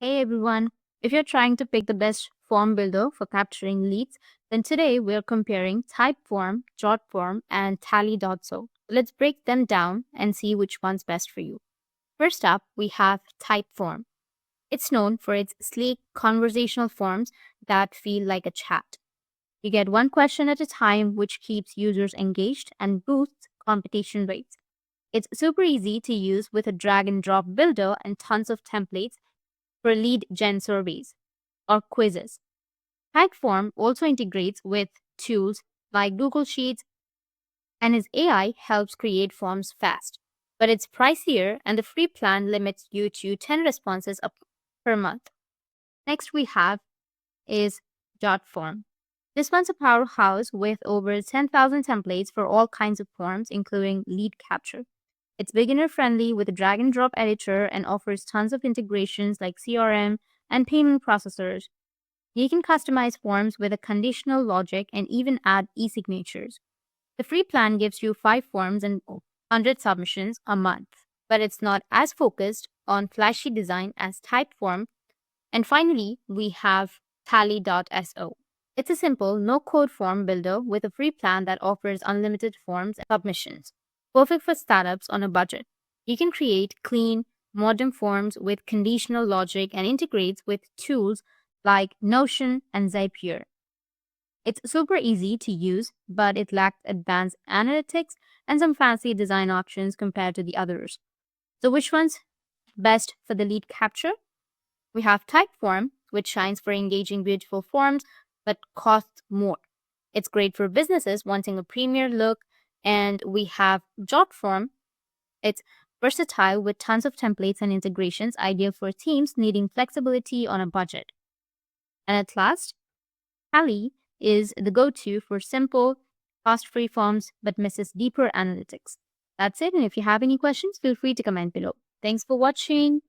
Hey everyone, if you're trying to pick the best form builder for capturing leads, then today we're comparing Typeform, Jotform, and Tally.so. Let's break them down and see which one's best for you. First up, we have Typeform. It's known for its sleek conversational forms that feel like a chat. You get one question at a time, which keeps users engaged and boosts competition rates. It's super easy to use with a drag and drop builder and tons of templates for lead gen surveys or quizzes. Typeform also integrates with tools like Google Sheets, and its AI helps create forms fast. But it's pricier, and the free plan limits you to 10 responses per month. Next, we have is Jotform. This one's a powerhouse with over 10,000 templates for all kinds of forms, including lead capture. It's beginner friendly with a drag and drop editor and offers tons of integrations like CRM and payment processors. You can customize forms with a conditional logic and even add e-signatures. The free plan gives you 5 forms and 100 submissions a month, but it's not as focused on flashy design as Typeform. And finally, we have Tally.so. It's a simple, no code form builder with a free plan that offers unlimited forms and submissions. Perfect for startups on a budget. You can create clean, modern forms with conditional logic and integrates with tools like Notion and Zapier. It's super easy to use, but it lacks advanced analytics and some fancy design options compared to the others. So, which one's best for the lead capture? We have Typeform, which shines for engaging beautiful forms but costs more. It's great for businesses wanting a premier look. And we have Jotform. It's versatile with tons of templates and integrations, ideal for teams needing flexibility on a budget. And at last, Tally is the go to for simple, cost free forms but misses deeper analytics. That's it. And if you have any questions, feel free to comment below. Thanks for watching.